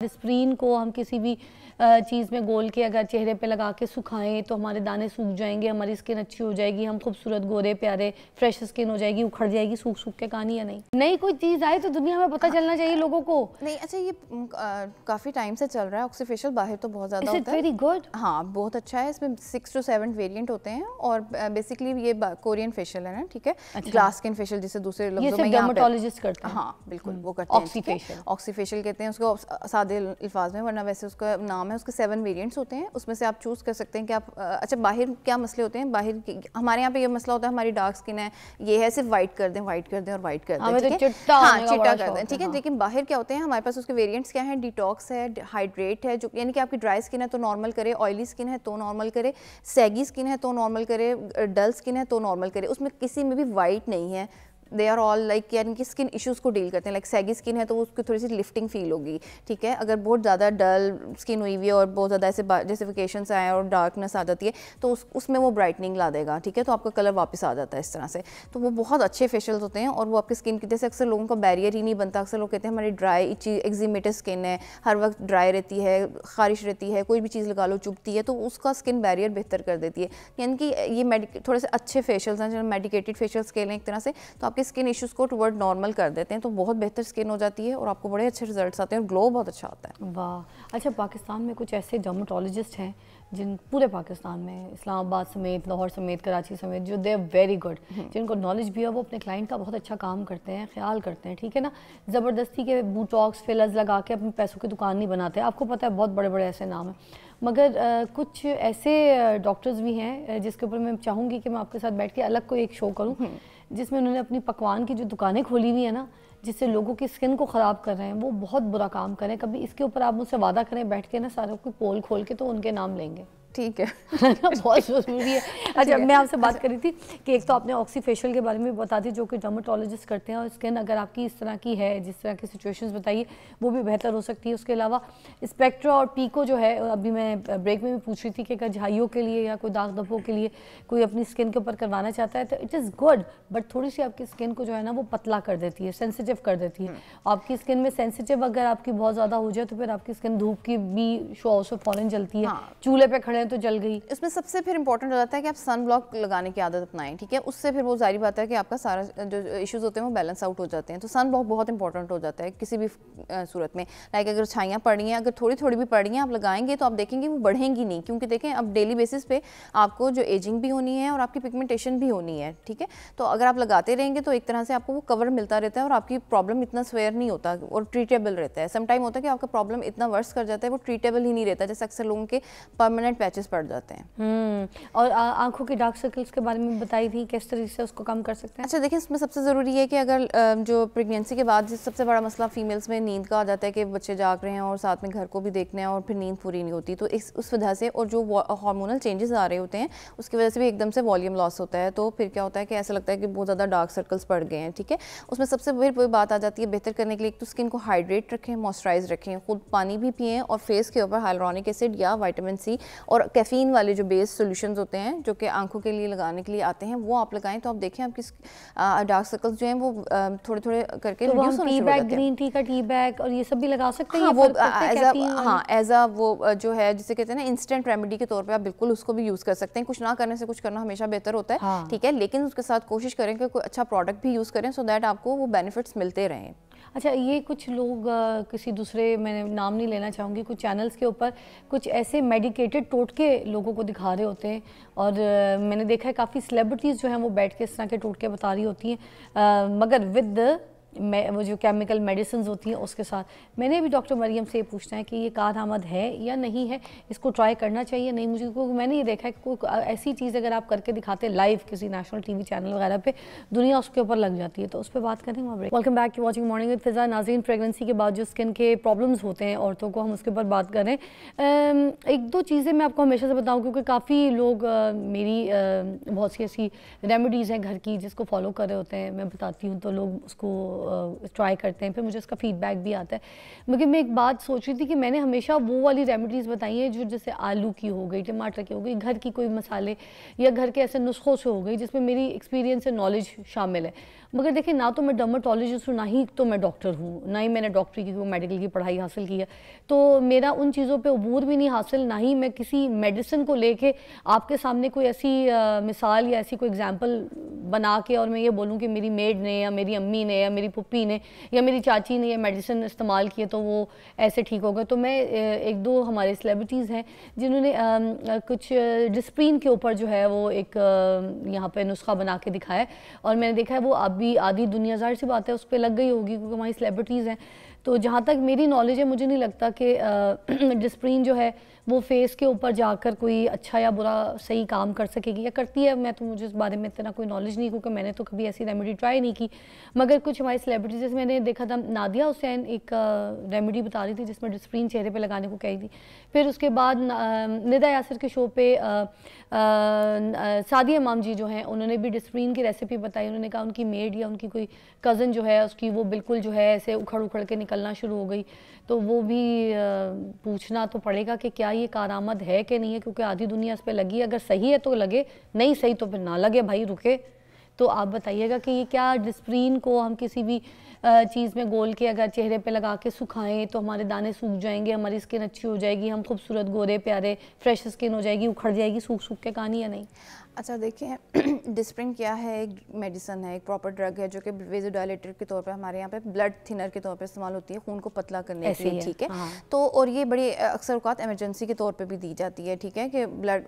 Aspirin को हम किसी भी चीज़ में घोल के अगर चेहरे पे लगा के सुखाएं तो हमारे दाने सूख जाएंगे, हमारी स्किन अच्छी हो जाएगी, हम खूबसूरत गोरे प्यारे फ्रेश स्किन हो जाएगी, उखड़ जाएगी सूख सूख के। कहानी है नहीं, नई कोई चीज़ आए तो दुनिया में पता चलना चाहिए लोगों को। नहीं अच्छा, ये काफ़ी टाइम से चल रहा है ऑक्सीफेशियल, बाहर तो बहुत ज़्यादा होता है। वेरी गुड, हाँ बहुत अच्छा है। इसमें 6 to 7 वेरिएंट होते हैं और बेसिकली ये कोरियन फेशियल है ना, ठीक है। अच्छा। ग्लास स्किन फेशियल जिसे दूसरे लफ्ज़ों में डर्मेटोलॉजिस्ट करते हैं। हाँ बिल्कुल वो करते हैं। ऑक्सीफेशियल कहते हैं उसको सादे अल्फाज में, वरना वैसे उसका नाम है। उसके 7 वेरिएंट्स होते हैं, उसमें से आप चूज़ कर सकते हैं कि आप अच्छा बाहर क्या मसले होते हैं। बाहर हमारे यहाँ पे ये मसला होता है, हमारी डार्क स्किन है, ये है सिर्फ वाइट कर दें, वाइट कर दें और वाइट कर दें, ठीक है, चिट्टा कर दें, ठीक है। लेकिन बाहर क्या होते हैं हमारे पास, उसके वेरिएंट्स क्या हैं, डिटॉक्स है, हाइड्रेट है, जो यानी कि आपकी ड्राई स्किन है तो नॉर्मल करे, ऑयली स्किन है तो नॉर्मल करे, सैगी स्किन है तो नॉर्मल करे, डल स्किन है तो नॉर्मल करे। उसमें किसी में भी वाइट नहीं है। दे आर ऑल लाइक यानी कि स्किन इश्यूज़ को डील करते हैं। लाइक सैगी स्किन है तो उसकी थोड़ी सी लिफ्टिंग फील होगी, ठीक है। अगर बहुत ज़्यादा डल स्किन हुई हुई है और बहुत ज़्यादा ऐसे जैसे वेकेशंस आए और डार्कनेस आ जाती है तो उसमें वो ब्राइटनिंग ला देगा, ठीक है। तो आपका कलर वापस आ जाता है इस तरह से। तो वो बहुत अच्छे फेशियल्स होते हैं और वो आपकी स्किन की, जैसे अक्सर लोगों का बैरियर ही नहीं बनता। अक्सर लोग कहते हैं हमारी ड्राई इची एक्जिमेटेड स्किन है, हर वक्त ड्राई रहती है, खारिश रहती है, कोई भी चीज़ लगा लो चुभती है, तो उसका स्किन बैरियर बेहतर कर देती है। यानी कि ये थोड़े से अच्छे फेशियल्स हैं जो मेडिकेटेड फेशियल्स के लिए एक तरह से, तो आपके स्किन इश्यूज़ को वर्ड नॉर्मल कर देते हैं, तो बहुत बेहतर स्किन हो जाती है और आपको बड़े अच्छे रिजल्ट्स आते हैं और ग्लो बहुत अच्छा आता है। वाह। अच्छा, पाकिस्तान में कुछ ऐसे डर्मेटोलॉजिस्ट हैं जिन पूरे पाकिस्तान में, इस्लामाबाद समेत, लाहौर समेत, कराची समेत, जो दे आर वेरी गुड, जिनको नॉलेज भी है, वो अपने क्लाइंट का बहुत अच्छा काम करते हैं, ख्याल करते हैं, ठीक है ना। ज़बरदस्ती के बोटॉक्स फिलर्स लगा के अपने पैसों की दुकान नहीं बनाते। आपको पता है बहुत बड़े बड़े ऐसे नाम हैं, मगर कुछ ऐसे डॉक्टर्स भी हैं जिसके ऊपर मैं चाहूँगी कि मैं आपके साथ बैठ के अलग कोई एक शो करूँ, जिसमें उन्होंने अपनी पकवान की जो दुकानें खोली हुई है ना, जिससे लोगों की स्किन को ख़राब कर रहे हैं, वो बहुत बुरा काम करें। कभी इसके ऊपर आप मुझसे वादा करें बैठ के ना, सारे कोई पोल खोल के, तो उनके नाम लेंगे, ठीक है। बहुत ज़रूरी है। अच्छा, मैं आपसे बात कर रही थी कि एक तो आपने ऑक्सीफेशियल के बारे में बता दी जो कि डर्मेटोलॉजिस्ट करते हैं, और स्किन अगर आपकी इस तरह की है, जिस तरह की सिचुएशंस बताइए, वो भी बेहतर हो सकती है। उसके अलावा स्पेक्ट्रा और पीको जो है, अभी मैं ब्रेक में भी पूछ रही थी कि अगर झाइयों के लिए या कोई दाग धब्बों के लिए कोई अपनी स्किन के ऊपर करवाना चाहता है तो इट इज़ गुड, बट थोड़ी सी आपकी स्किन को जो है ना वो पतला कर देती है, सेंसिटिव कर देती है। आपकी स्किन में सेंसिटिव अगर आपकी बहुत ज़्यादा हो जाए तो फिर आपकी स्किन धूप की भी शो से फ़ौरन जलती है। चूल्हे पे खड़े हैं तो जल गई। इसमें सबसे फिर इंपॉर्टेंट हो जाता है कि आप सन ब्लॉक लगाने की आदत अपनाएं, ठीक है। उससे फिर वो जारी बात है कि आपका सारा जो इश्यूज होते हैं वो बैलेंस आउट हो जाते हैं। तो सन ब्लॉक बहुत इंपॉर्टेंट हो जाता है किसी भी सूरत में। लाइक अगर छाइयाँ पड़ी हैं, अगर थोड़ी थोड़ी भी पड़ी हैं, आप लगाएंगे तो आप देखेंगे वो बढ़ेंगी नहीं, क्योंकि देखें अब डेली बेसिस पे आपको जो एजिंग भी होनी है और आपकी पिगमेंटेशन भी होनी है, ठीक है। तो अगर आप लगाते रहेंगे तो एक तरह से आपको वो कवर मिलता रहता है और आपकी प्रॉब्लम इतना स्वेयर नहीं होता और ट्रीटेबल रहता है। समटाइम होता है कि आपका प्रॉब्लम इतना वर्स कर जाता है वो ट्रीटेबल ही नहीं रहता, जैसे अक्सर लोगों के परमानेंट पैचेस पड़ जाते हैं। और आंखों की डार्क सर्कल्स के बारे में बताई थी, किस तरीके से उसको कम कर सकते हैं? अच्छा देखिए, इसमें सबसे ज़रूरी है कि अगर जो प्रेगनेंसी के बाद सबसे बड़ा मसला फीमेल्स में नींद का आ जाता है कि बच्चे जाग रहे हैं और साथ में घर को भी देखना है और फिर नींद पूरी नहीं होती, तो उस वजह से, और जो हार्मोनल चेंजेस आ रहे होते हैं उसकी वजह से भी एकदम से वॉल्यूम लॉस होता है। तो फिर क्या होता है कि ऐसा लगता है कि बहुत ज़्यादा डार्क सर्कल्स पड़ गए हैं, ठीक है। उसमें सबसे फिर वही बात आ जाती है, बेहतर करने के लिए एक तो स्किन को हाइड्रेट रखें, मॉइस्चराइज रखें, खुद पानी भी पिएँ और फेस के ऊपर हाइलुरोनिक एसिड या विटामिन सी और कैफीन वाले जो बेस्ड सॉल्यूशंस होते हैं जो कि आंखों के लिए लगाने के लिए आते हैं, वो आप लगाएं तो आप देखें आपकी डार्क सर्कल्स जो हैं वो थोड़े थोड़े करके रिड्यूस होने शुरू हो जाते हैं। ग्रीन टी का टी बैग और ये सब भी लगा सकते हैं। हाँ, वो एज अ वो जो है जिसे कहते हैं ना इंस्टेंट रेमेडी के तौर पे आप बिल्कुल उसको भी यूज़ कर सकते हैं। कुछ ना करने से कुछ करना हमेशा बेहतर होता है, हाँ। ठीक है, लेकिन उसके साथ कोशिश करें कि कोई अच्छा प्रोडक्ट भी यूज़ करें सो दैट आपको वो बेनिफिट्स मिलते रहें। अच्छा, ये कुछ लोग किसी दूसरे, मैंने नाम नहीं लेना चाहूँगी, कुछ चैनल्स के ऊपर कुछ ऐसे मेडिकेटेड टोटके लोगों को दिखा रहे होते हैं, और मैंने देखा है काफ़ी सेलिब्रिटीज़ जो हैं वो बैठ के इस तरह के टोटके बता रही होती हैं, मगर विद वो जो केमिकल मेडिसिन होती हैं उसके साथ। मैंने भी डॉक्टर मरियम से ये पूछना है कि ये कारआमद है या नहीं है, इसको ट्राई करना चाहिए नहीं मुझे, क्योंकि मैंने ये देखा है कि कोई ऐसी चीज़ अगर आप करके दिखाते हैं लाइव किसी नेशनल टीवी चैनल वगैरह पे, दुनिया उसके ऊपर लग जाती है। तो उस पर बात करेंगे वहाँ। Welcome back to watching morning with Fiza. नाज़रीन, प्रेगनेंसी के बाद जो स्किन के प्रॉब्लम्स होते हैं औरतों को, हम उसके ऊपर बात करें। एक दो चीज़ें मैं आपको हमेशा से बताऊँ, क्योंकि काफ़ी लोग मेरी बहुत सी ऐसी रेमेडीज़ हैं घर की जिसको फॉलो कर रहे होते हैं, मैं बताती हूँ तो लोग उसको ट्राई करते हैं, फिर मुझे उसका फीडबैक भी आता है। मगर मैं एक बात सोच रही थी कि मैंने हमेशा वो वाली रेमेडीज़ बताई हैं जो जैसे आलू की हो गई, टमाटर की हो गई, घर की कोई मसाले या घर के ऐसे नुस्खों से हो गई जिसमें मेरी एक्सपीरियंस और नॉलेज शामिल है। मगर देखिए, ना तो मैं डर्माटोलॉजिस्ट हूँ, ना ही तो मैं डॉक्टर हूँ, ना ही मैंने डॉक्टरी की कोई मेडिकल की पढ़ाई हासिल की है, तो मेरा उन चीज़ों पे अबूर भी नहीं हासिल, ना ही मैं किसी मेडिसिन को लेके आपके सामने कोई ऐसी मिसाल या ऐसी कोई एग्जांपल बना के और मैं ये बोलूँ कि मेरी मेड ने या मेरी अम्मी ने या मेरी पुप्पी ने या मेरी चाची ने ये मेडिसिन इस्तेमाल किए तो वो ऐसे ठीक हो गए। तो मैं एक दो हमारे सेलिब्रिटीज़ हैं जिन्होंने कुछ डिस्प्रीन के ऊपर जो है वो एक यहाँ पे नुस्खा बना के दिखाया है, और मैंने देखा है वो अभी आधी दुनिया, ज़ाहिर सी बात है, उस पर लग गई होगी क्योंकि हमारी सेलिब्रिटीज़ हैं। तो जहाँ तक मेरी नॉलेज है, मुझे नहीं लगता कि डिस्प्रीन जो है वो फेस के ऊपर जाकर कोई अच्छा या बुरा सही काम कर सकेगी या करती है। मैं तो, मुझे इस बारे में इतना कोई नॉलेज नहीं, क्योंकि मैंने तो कभी ऐसी रेमेडी ट्राई नहीं की। मगर कुछ हमारी सेलिब्रिटीज, जैसे मैंने देखा था नादिया हुसैन एक रेमेडी बता रही थी जिसमें डिस्प्रीन चेहरे पे लगाने को कही थी। फिर उसके बाद निदा यासिर के शो पे सादिया इमाम जी जो हैं उन्होंने भी डिस्प्रीन की रेसिपी बताई। उन्होंने कहा उनकी मेड या उनकी कोई कज़न जो है उसकी वो बिल्कुल जो है ऐसे उखड़ उखड़ के निकलना शुरू हो गई। तो वो भी पूछना तो पड़ेगा कि क्या ये कारआमद है कि नहीं है, क्योंकि आधी दुनिया इस पर लगी है। अगर सही है तो लगे, नहीं सही तो फिर ना लगे भाई, रुके। तो आप बताइएगा कि ये क्या डिस्प्रीन को हम किसी भी चीज़ में गोल के अगर चेहरे पे लगा के सुखाएं तो हमारे दाने सूख जाएंगे, हमारी स्किन अच्छी हो जाएगी, हम खूबसूरत गोरे प्यारे फ्रेश स्किन हो जाएगी, उखड़ जाएगी सूख सूख के, कहानी या नहीं? अच्छा देखिए, डिस्प्रिन क्या है, एक मेडिसन है, एक प्रॉपर ड्रग है जो कि वेज़ोडाइलेटर के तौर पे हमारे यहाँ पे ब्लड थिनर के तौर पे इस्तेमाल होती है, खून को पतला करने के लिए, ठीक है। हाँ। तो और ये बड़ी अक्सर औक़ात इमरजेंसी के तौर पे भी दी जाती है, ठीक है, कि ब्लड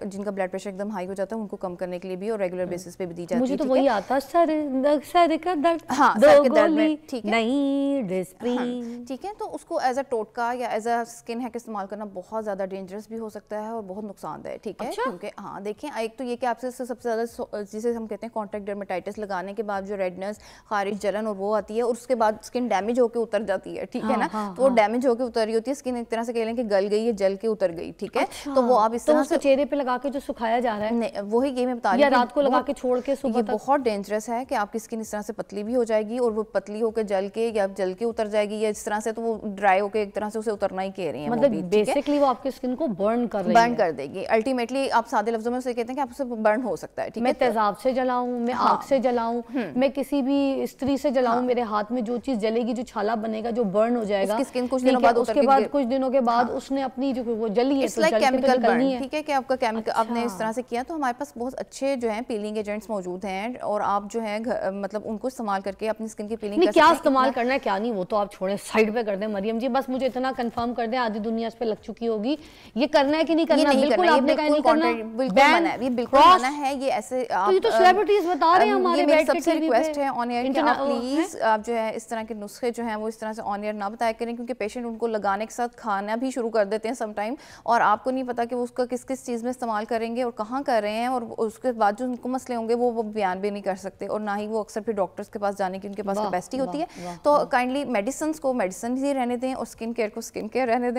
जिनका ब्लड प्रेशर एकदम हाई हो जाता है उनको कम करने के लिए भी, और रेगुलर बेसिस पे भी दी जाती है। मुझे तो वही आता है, सर का दर्द, हाँ, सर के दर्द में, ठीक है, नहीं डिस्प्रिन, ठीक है। तो उसको एज अ टोटका या एज अ स्किन हैक इस्तेमाल करना बहुत ज़्यादा डेंजरस भी हो सकता है और बहुत नुकसानदायक, ठीक है। क्योंकि हाँ देखिए, एक तो ये कि आपसे सबसे ज़्यादा जिसे हम कहते हैं कॉन्टैक्ट डर्मेटाइटिस लगाने के बाद जो रेडनेस, खारिज, जलन और वो आती है, और उसके बाद स्किन डैमेज होकर उतर जाती है, ठीक है ना। तो वो डैमेज होकर उतर रही होती है स्किन, एक तरह से कह लें कि गल गई है, जल के उतर गई, ठीक है। तो वो आप इस तरह से चेहरे पे लगा के जो सुखाया जा रहा है, वही ये मैं बता रही हूँ, रात को लगा के छोड़ के सुबह तक, बहुत डेंजरस है कि आपकी स्किन इस तरह से पतली भी हो जाएगी और वो पतली होकर जल के या जल के उतर जाएगी, या इस तरह से तो वो ड्राई होकर एक तरह से उसे उतरना ही कह रही है, मतलब बेसिकली वो आपकी स्किन को बर्न कर देगी। अल्टीमेटली आप सादे लफ्जों में उसे कहते हैं कि आप उसे बर्न हो सकता है, ठीक है। मैं तेजाब से जलाऊं, मैं आग से जलाऊं, मैं किसी भी स्त्री से जलाऊं, मेरे हाथ में जो चीज जलेगी, जो छाला बनेगा, जो बर्न हो जाएगा, उसकी स्किन कुछ दिनों बाद उसके बाद कुछ दिनों के बाद उसने अपनी जो वो जली है, तो केमिकल बर्न, ठीक है, कि आपका केमिकल आपने इस तरह से किया। तो हमारे पास बहुत अच्छे जो है पीलिंग एजेंट्स मौजूद हैं, और आप जो है मतलब उनको इस्तेमाल करके अपनी स्किन की पीलिंग क्या इस्तेमाल करना है क्या नहीं, वो तो आप छोड़े, साइड पे कर दें मरियम जी। बस मुझे इतना कंफर्म कर दें, आधी दुनिया इस पे लग चुकी होगी, ये करना है कि नहीं करना। बिल्कुल आपने कहा नहीं करना, बिल्कुल मना है, ये बिल्कुल मना है। ये ऐसे तो ये तो सेलिब्रिटीज बता रहे हैं हमारे, मेरी सबसे रिक्वेस्ट है ऑन एयर कि आप प्लीज आप जो है इस तरह के नुस्खे जो हैं वो इस तरह से ऑन एयर ना बताया करें, क्योंकि पेशेंट उनको लगाने के साथ खाना भी शुरू कर देते हैं सम टाइम, और आपको नहीं पता कि वो उसका किस किस चीज़ में इस्तेमाल करेंगे और कहाँ कर रहे हैं, और उसके बाद जो उनको मसले होंगे वो बयान भी नहीं कर सकते, और ना ही वो अक्सर फिर डॉक्टर्स के पास जाने की उनके पास कैपेसिटी होती है। तो काइंडली मेडिसिन को मेडिसिन ही रहने दें और स्किन केयर को स्किन केयर रहने दें।